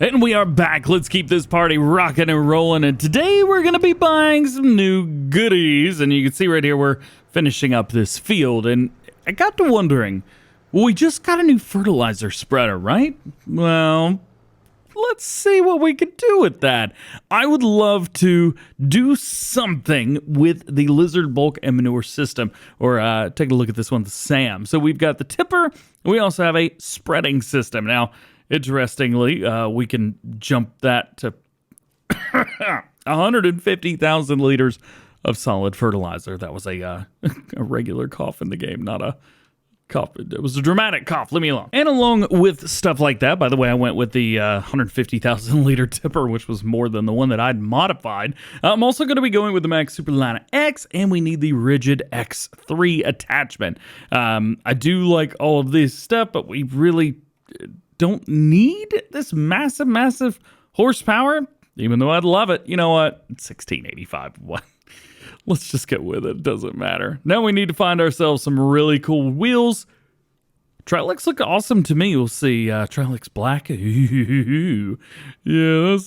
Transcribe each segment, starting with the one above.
And we are back. Let's keep this party rocking and rolling. And today we're going to be buying some new goodies. And you can see right here, we're finishing up this field. And I got to wondering, well, we just got a new fertilizer spreader, right? Well, let's see what we could do with that. I would love to do something with the lizard bulk and manure system. Or take a look at this one, the SAM. So we've got the tipper. We also have a spreading system. Now, interestingly, we can jump that to 150,000 liters of solid fertilizer. That was a regular cough in the game, not a cough. It was a dramatic cough. Leave me alone. And along with stuff like that, by the way, I went with the 150,000 liter tipper, which was more than the one that I'd modified. I'm also going to be going with the Max Superliner X, and we need the Rigid X3 attachment. I do like all of this stuff, but we really don't need this massive horsepower, even though I'd love it. You know what? It's 1685. What? Let's just get with it. It doesn't matter. Now we need to find ourselves some really cool wheels. Trilix look awesome to me. We'll see. Trilix Black. Yeah,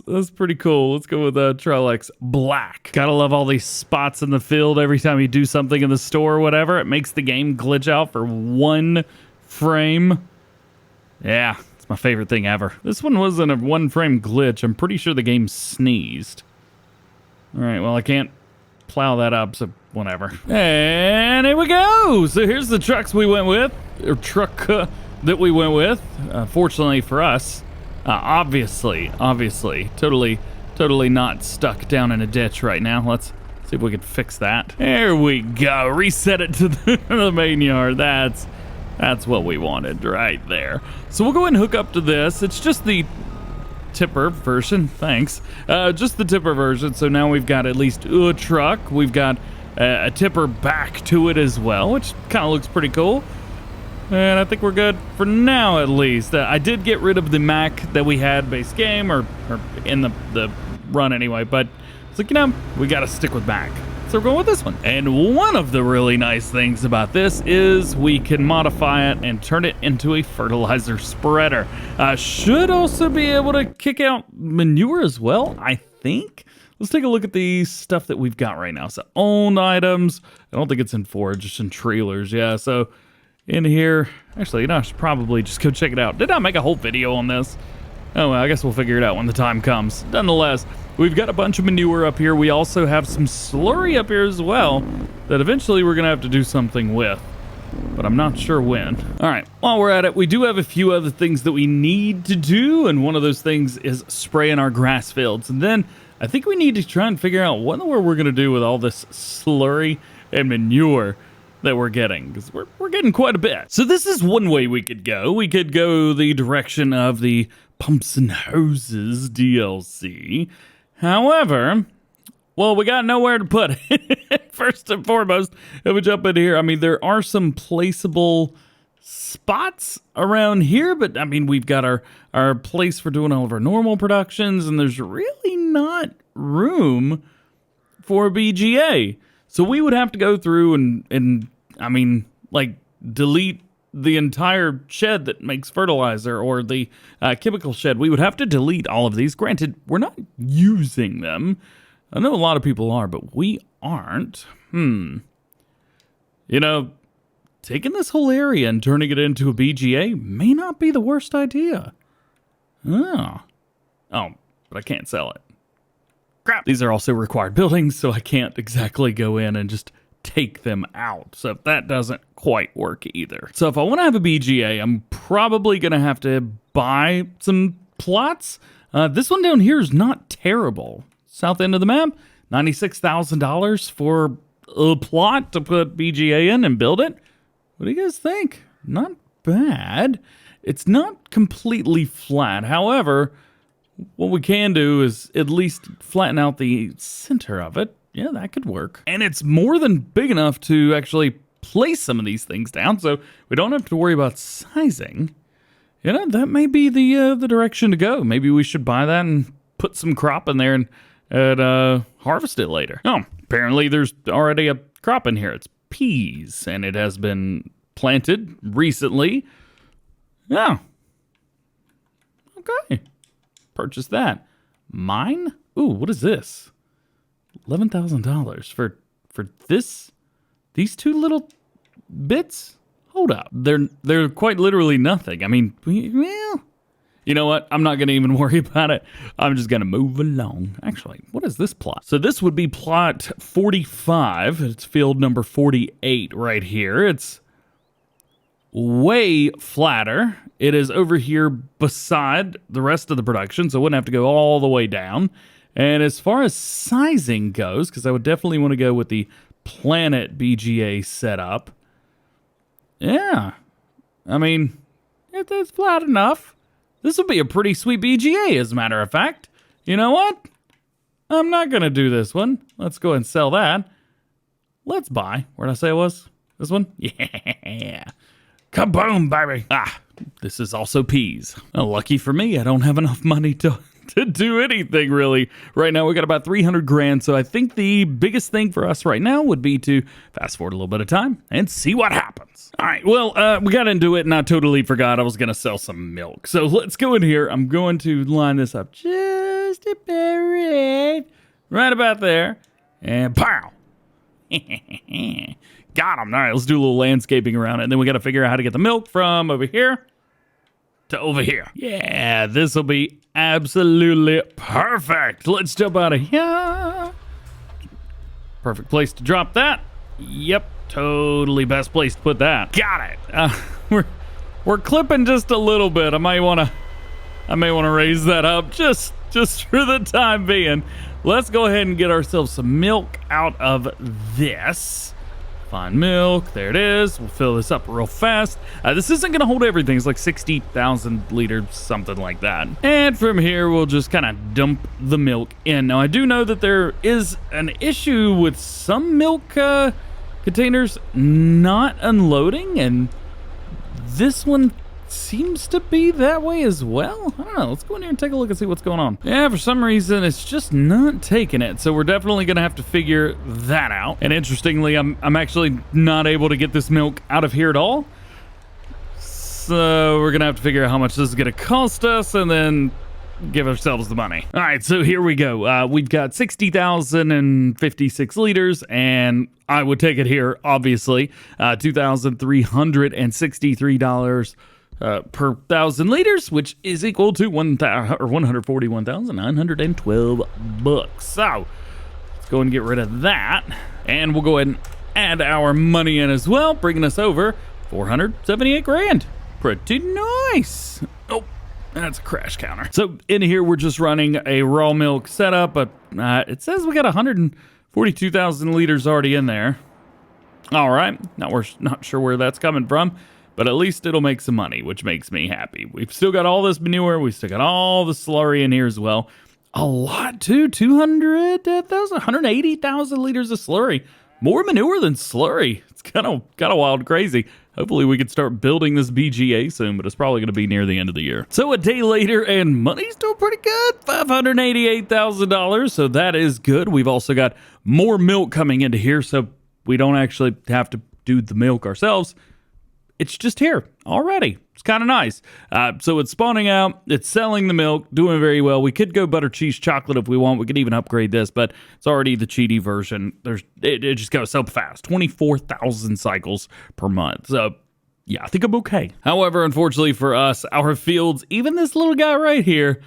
that's pretty cool. Let's go with Trilix Black. Gotta love all these spots in the field. Every time you do something in the store or whatever, it makes the game glitch out for one frame. Yeah, it's my favorite thing ever. This one wasn't a one-frame glitch. I'm pretty sure the game sneezed. All right, well, I can't plow that up, so whatever. And here we go! So here's the trucks we went with, or truck that we went with. Fortunately for us, obviously, totally not stuck down in a ditch right now. Let's see if we can fix that. There we go. Reset it to the main yard. That's what we wanted right there. So we'll go ahead and hook up to this. It's just the tipper version. Thanks. Just the tipper version. So now we've got at least a truck. We've got a tipper back to it as well, which kind of looks pretty cool. And I think we're good for now, at least. I did get rid of the Mac that we had base game, or in the run anyway. But it's like, we got to stick with Mac. So we're going with this one. And one of the really nice things about this is we can modify it and turn it into a fertilizer spreader. Should also be able to kick out manure as well, I think. Let's take a look at the stuff that we've got right now. So owned items. I don't think it's in forage, just in trailers. Yeah, so in here, actually, I should probably just go check it out. Did I make a whole video on this? Oh, well, I guess we'll figure it out when the time comes. Nonetheless, we've got a bunch of manure up here. We also have some slurry up here as well that eventually we're going to have to do something with, but I'm not sure when. All right, while we're at it, we do have a few other things that we need to do, and one of those things is spraying our grass fields. And then I think we need to try and figure out what in the world we're going to do with all this slurry and manure that we're getting, because we're getting quite a bit. So this is one way we could go. We could go the direction of the Pumps and Hoses DLC. However, well, we got nowhere to put it. First and foremost, if we jump in here, I mean, there are some placeable spots around here, but I mean, we've got our place for doing all of our normal productions, and there's really not room for BGA. So we would have to go through and I mean, like, delete the entire shed that makes fertilizer, or the chemical shed. We would have to delete all of these. Granted, we're not using them. I know a lot of people are, but we aren't. Taking this whole area and turning it into a BGA may not be the worst idea. Oh, but I can't sell it. Crap. These are also required buildings, so I can't exactly go in and just take them out. So that doesn't quite work either. So if I want to have a BGA, I'm probably going to have to buy some plots. This one down here is not terrible. South end of the map, $96,000 for a plot to put BGA in and build it. What do you guys think? Not bad. It's not completely flat. However, what we can do is at least flatten out the center of it. Yeah, that could work. And it's more than big enough to actually place some of these things down, so we don't have to worry about sizing. That may be the direction to go. Maybe we should buy that and put some crop in there and harvest it later. Oh, apparently there's already a crop in here. It's peas, and it has been planted recently. Yeah. Okay. purchase that. Mine? Ooh, what is this? $11,000 for these two little bits? Hold up. They're quite literally nothing. I mean, well, you know what? I'm not going to even worry about it. I'm just going to move along. Actually, what is this plot? So this would be plot 45. It's field number 48 right here. It's way flatter. It is over here beside the rest of the production, so I wouldn't have to go all the way down. And as far as sizing goes, because I would definitely want to go with the Planet BGA setup. Yeah. I mean, it's flat enough. This would be a pretty sweet BGA, as a matter of fact. You know what? I'm not going to do this one. Let's go ahead and sell that. Let's buy. Where did I say it was? This one? Yeah. Kaboom, baby. Ah, this is also peas. Well, lucky for me, I don't have enough money to do anything really. Right now we got about 300 grand, so I think the biggest thing for us right now would be to fast forward a little bit of time and see what happens. All right, well, we got into it and I totally forgot I was going to sell some milk. So let's go in here. I'm going to line this up just a bit, right about there, and pow. Got him. All right, let's do a little landscaping around it, and then we got to figure out how to get the milk from over here to over here. Yeah, this will be absolutely perfect. Let's jump out of here. Perfect place to drop that. Yep, totally best place to put that. Got it. We're clipping just a little bit. I may want to raise that up just for the time being. Let's go ahead and get ourselves some milk out of this. Fine milk, there it is. We'll fill this up real fast. This isn't going to hold everything. It's like 60,000 liters, something like that. And from here, we'll just kind of dump the milk in. Now, I do know that there is an issue with some milk containers not unloading, and this one seems to be that way as well. I don't know. Let's go in here and take a look and see what's going on. Yeah, for some reason, it's just not taking it. So we're definitely going to have to figure that out. And interestingly, I'm actually not able to get this milk out of here at all. So we're going to have to figure out how much this is going to cost us and then give ourselves the money. All right, so here we go. We've got 60,056 liters, and I would take it here, obviously. $2,363 per 1,000 liters, which is equal to $141,912. So let's go and get rid of that, and we'll go ahead and add our money in as well, bringing us over 478 grand. Pretty nice. Oh, that's a crash counter. So in here, we're just running a raw milk setup, but it says we got 142,000 liters already in there. All right, now we're not sure where that's coming from, but at least it'll make some money, which makes me happy. We've still got all this manure. We've still got all the slurry in here as well. A lot, too. 180,000 liters of slurry. More manure than slurry. It's kind of wild crazy. Hopefully we can start building this BGA soon, but it's probably going to be near the end of the year. So a day later, and money's still pretty good. $588,000, so that is good. We've also got more milk coming into here, so we don't actually have to do the milk ourselves. It's just here already. It's kind of nice. So it's spawning out. It's selling the milk, doing very well. We could go butter, cheese, chocolate if we want. We could even upgrade this, but it's already the cheaty version. It just goes so fast. 24,000 cycles per month. So yeah, I think I'm okay. However, unfortunately for us, our fields, even this little guy right here,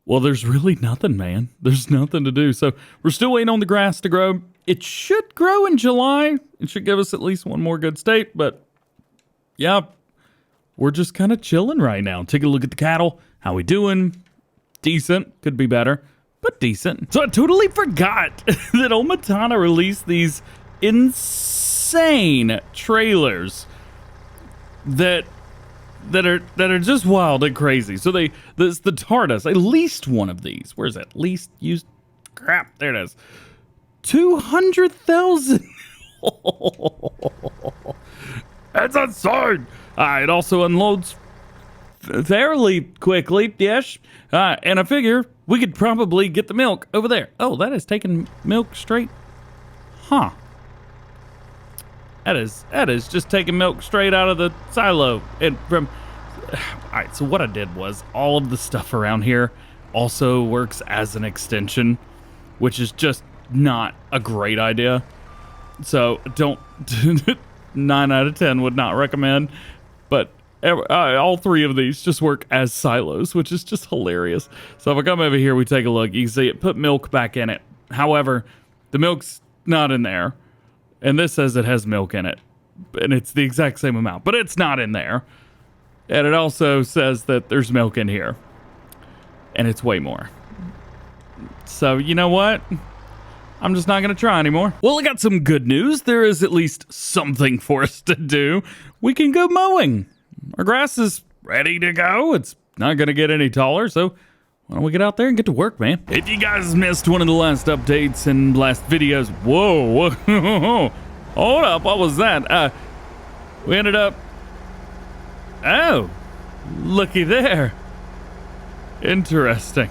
well, there's really nothing, man. There's nothing to do. So we're still waiting on the grass to grow. It should grow in July. It should give us at least one more good state, but yeah, we're just kind of chilling right now. Take a look at the cattle. How we doing? Decent. Could be better, but decent. So I totally forgot that Omatana released these insane trailers that are just wild and crazy. So the TARDIS, at least one of these. Where's that? Least used? Crap. There it is. 200,000. That's insane. It also unloads fairly quickly, yes. And I figure we could probably get the milk over there. Oh, that is taking milk straight. Huh. That is just taking milk straight out of the silo. And from... All right, so what I did was all of the stuff around here, also works as an extension, which is just not a great idea. So don't 9 out of 10 would not recommend, but all 3 of these just work as silos, which is just hilarious. So if I come over here, we take a look, you can see it put milk back in it. However, the milk's not in there, and this says it has milk in it, and it's the exact same amount, but it's not in there. And it also says that there's milk in here, and it's way more. So you know what? I'm just not going to try anymore. Well, I got some good news. There is at least something for us to do. We can go mowing. Our grass is ready to go. It's not going to get any taller, so why don't we get out there and get to work, man? If you guys missed one of the last updates and last videos, whoa, hold up, what was that? We ended up, oh, looky there. Interesting.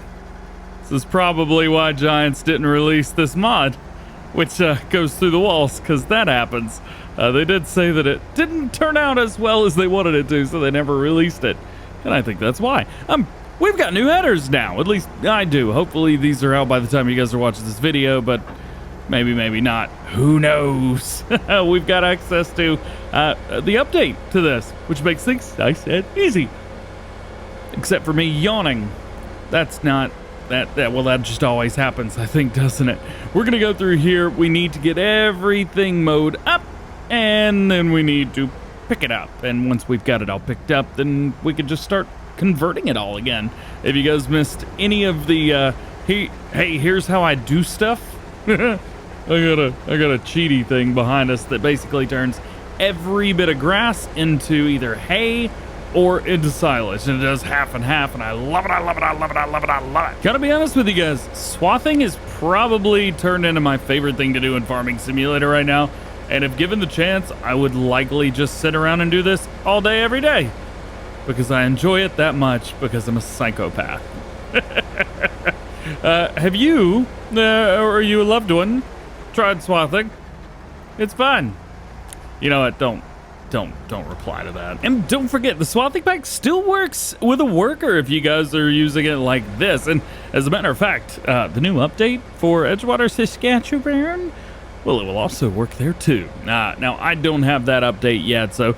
This is probably why Giants didn't release this mod, which goes through the walls, because that happens. They did say that it didn't turn out as well as they wanted it to, so they never released it. And I think that's why. We've got new headers now. At least I do. Hopefully these are out by the time you guys are watching this video, but maybe, maybe not. Who knows? We've got access to the update to this, which makes things nice and easy. Except for me yawning. That's not... Well, that just always happens, I think, doesn't it? We're going to go through here. We need to get everything mowed up, and then we need to pick it up. And once we've got it all picked up, then we can just start converting it all again. If you guys missed any of the, hey, here's how I do stuff. I got a cheaty thing behind us that basically turns every bit of grass into either hay or into silage, and it does half and half, and I love it, I love it, I love it, I love it, I love it. Gotta be honest with you guys, swathing is probably turned into my favorite thing to do in Farming Simulator right now, and if given the chance, I would likely just sit around and do this all day, every day, because I enjoy it that much, because I'm a psychopath. Have you, or are you a loved one, tried swathing? It's fun. You know what, don't reply to that. And don't forget, the swathing pack still works with a worker if you guys are using it like this. And as a matter of fact, the new update for Edgewater, Saskatchewan, well, it will also work there too. Now, I don't have that update yet, so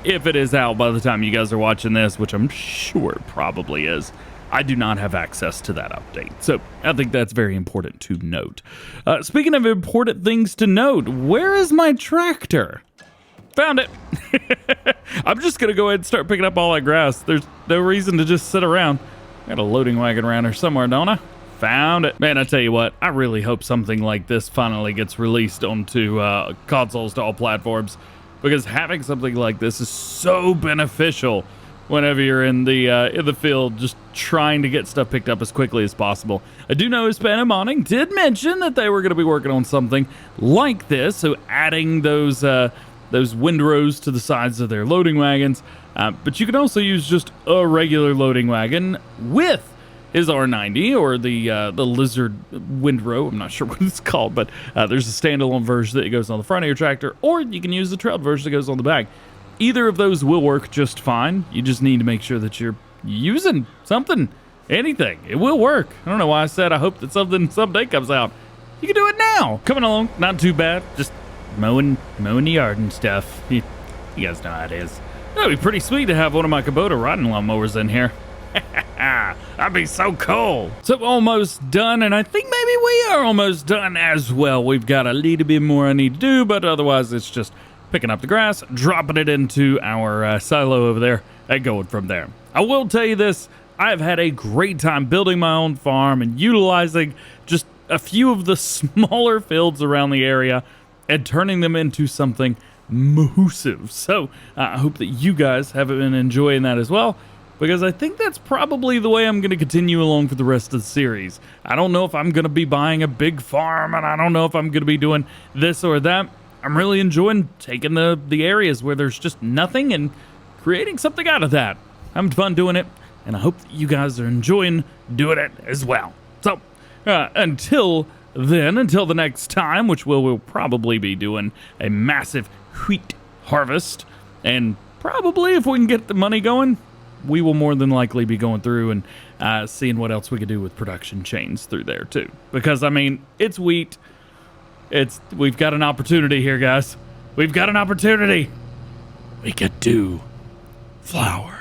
if it is out by the time you guys are watching this, which I'm sure it probably is, I do not have access to that update. So I think that's very important to note. Speaking of important things to note, where is my tractor? Found it. I'm just gonna go ahead and start picking up all that grass. There's no reason to just sit around. Got a loading wagon around here somewhere, don't I? Found it. Man, I tell you what, I really hope something like this finally gets released onto consoles to all platforms, because having something like this is so beneficial whenever you're in the field, just trying to get stuff picked up as quickly as possible. I do know Hispanic Modding did mention that they were going to be working on something like this, so adding those windrows to the sides of their loading wagons, but you can also use just a regular loading wagon with his R90 or the Lizard windrow. I'm not sure what it's called, but there's a standalone version that goes on the front of your tractor, or you can use the trailed version that goes on the back. Either of those will work just fine. You just need to make sure that you're using something, anything. It will work. I don't know why I said I hope that something someday comes out. You can do it now. Coming along, not too bad. Just mowing the yard and stuff. You guys know how it is. That'd be pretty sweet to have one of my Kubota riding lawnmowers in here. That'd be so cool. So almost done, and I think maybe we are almost done as well. We've got a little bit more I need to do, but otherwise it's just picking up the grass, dropping it into our silo over there, and going from there. I will tell you this, I've had a great time building my own farm and utilizing just a few of the smaller fields around the area and turning them into something massive. So I hope that you guys have been enjoying that as well, because I think that's probably the way I'm going to continue along for the rest of the series. I don't know if I'm going to be buying a big farm, and I don't know if I'm going to be doing this or that. I'm really enjoying taking the areas where there's just nothing and creating something out of that. I'm having fun doing it, and I hope that you guys are enjoying doing it as well. So until the next time, which we'll probably be doing a massive wheat harvest, and probably if we can get the money going, we will more than likely be going through and seeing what else we could do with production chains through there too. Because I mean, it's wheat. We've got an opportunity here, guys. We've got an opportunity. We could do flour.